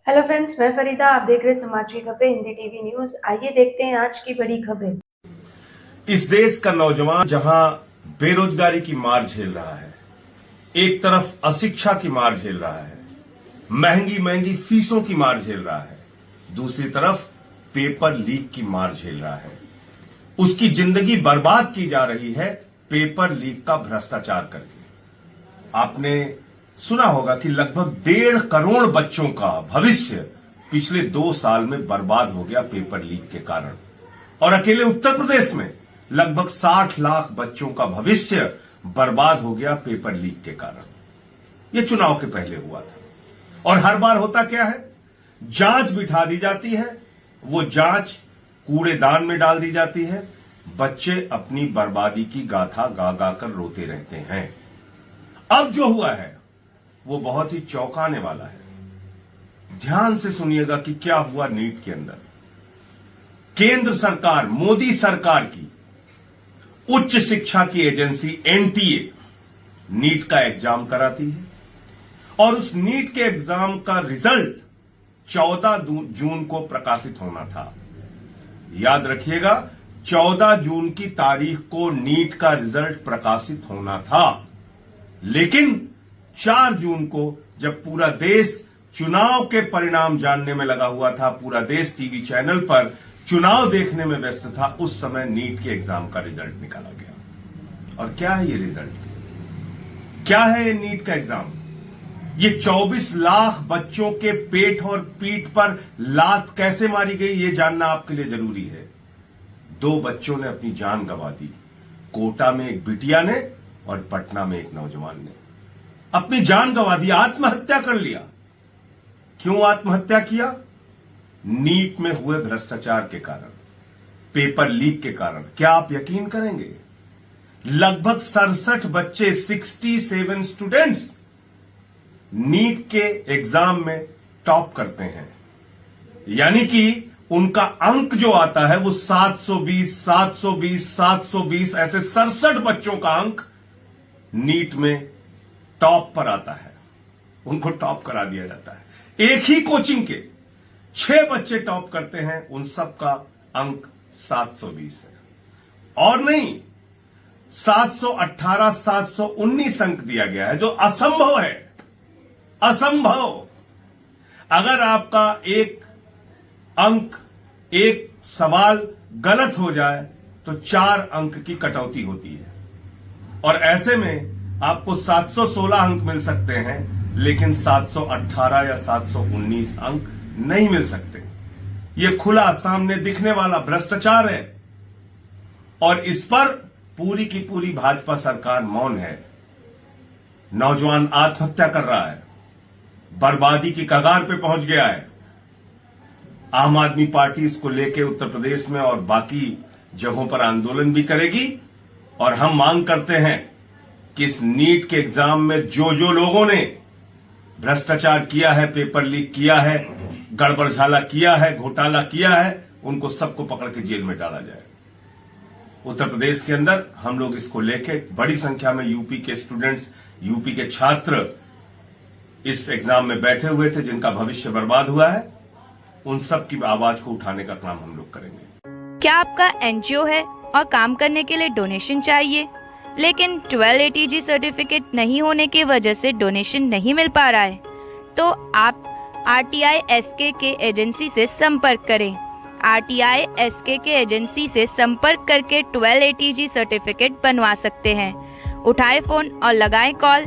Hello friends, मैं फरीदा। आप देख रहे समाज की खबरें हिंदी टीवी न्यूज। आइए देखते हैं आज की बड़ी खबरें। इस देश का नौजवान जहां बेरोजगारी की मार झेल रहा है, एक तरफ अशिक्षा की मार झेल रहा है, महंगी महंगी फीसों की मार झेल रहा है, दूसरी तरफ पेपर लीक की मार झेल रहा है। उसकी जिंदगी बर्बाद की जा रही है पेपर लीक का भ्रष्टाचार करके। आपने सुना होगा कि लगभग 1.5 करोड़ बच्चों का भविष्य पिछले 2 साल में बर्बाद हो गया पेपर लीक के कारण, और अकेले उत्तर प्रदेश में लगभग 60 लाख बच्चों का भविष्य बर्बाद हो गया पेपर लीक के कारण। यह चुनाव के पहले हुआ था। और हर बार होता क्या है, जांच बिठा दी जाती है, वो जांच कूड़ेदान में डाल दी जाती है, बच्चे अपनी बर्बादी की गाथा गा गा कर रोते रहते हैं। अब जो हुआ है वो बहुत ही चौंकाने वाला है। ध्यान से सुनिएगा कि क्या हुआ नीट के अंदर। केंद्र सरकार, मोदी सरकार की उच्च शिक्षा की एजेंसी एनटीए नीट का एग्जाम कराती है, और उस नीट के एग्जाम का रिजल्ट 14 जून को प्रकाशित होना था। याद रखिएगा, 14 जून की तारीख को नीट का रिजल्ट प्रकाशित होना था, लेकिन 4 जून को जब पूरा देश चुनाव के परिणाम जानने में लगा हुआ था, पूरा देश टीवी चैनल पर चुनाव देखने में व्यस्त था, उस समय नीट के एग्जाम का रिजल्ट निकाला गया। और क्या है ये रिजल्ट? क्या है ये नीट का एग्जाम? ये 24 लाख बच्चों के पेट और पीठ पर लात कैसे मारी गई, ये जानना आपके लिए जरूरी है। 2 बच्चों ने अपनी जान गंवा दी। कोटा में एक बिटिया ने और पटना में एक नौजवान ने अपनी जान गंवा दी, आत्महत्या कर लिया। क्यों आत्महत्या किया? नीट में हुए भ्रष्टाचार के कारण, पेपर लीक के कारण। क्या आप यकीन करेंगे, लगभग 67 बच्चे, 67 स्टूडेंट्स नीट के एग्जाम में टॉप करते हैं। यानी कि उनका अंक जो आता है वो 720, 720, 720, ऐसे 67 बच्चों का अंक नीट में टॉप पर आता है। उनको टॉप करा दिया जाता है। एक ही कोचिंग के 6 बच्चे टॉप करते हैं, उन सब का अंक 720 है। और नहीं, 718, 719 अंक दिया गया है, जो असंभव है। असंभव। अगर आपका एक अंक, एक सवाल गलत हो जाए तो 4 अंक की कटौती होती है, और ऐसे में आपको 716 अंक मिल सकते हैं, लेकिन 718 या 719 अंक नहीं मिल सकते। यह खुला सामने दिखने वाला भ्रष्टाचार है, और इस पर पूरी की पूरी भाजपा सरकार मौन है। नौजवान आत्महत्या कर रहा है, बर्बादी की कगार पे पहुंच गया है। आम आदमी पार्टी इसको लेके उत्तर प्रदेश में और बाकी जगहों पर आंदोलन भी करेगी, और हम मांग करते हैं कि इस नीट के एग्जाम में जो लोगों ने भ्रष्टाचार किया है, पेपर लीक किया है, गड़बड़झाला किया है, घोटाला किया है, उनको सबको पकड़ के जेल में डाला जाए। उत्तर प्रदेश के अंदर हम लोग इसको लेके बड़ी संख्या में यूपी के स्टूडेंट्स, यूपी के छात्र इस एग्जाम में बैठे हुए थे, जिनका भविष्य बर्बाद हुआ है। उन सब की आवाज को उठाने का काम हम लोग करेंगे। क्या आपका एनजीओ है और काम करने के लिए डोनेशन चाहिए, लेकिन 12 ATG सर्टिफिकेट नहीं होने की वजह से डोनेशन नहीं मिल पा रहा है? तो आप RTI SK एजेंसी से संपर्क करें। RTI SK एजेंसी से संपर्क करके 12 ATG सर्टिफिकेट बनवा सकते हैं। उठाए फोन और लगाएं कॉल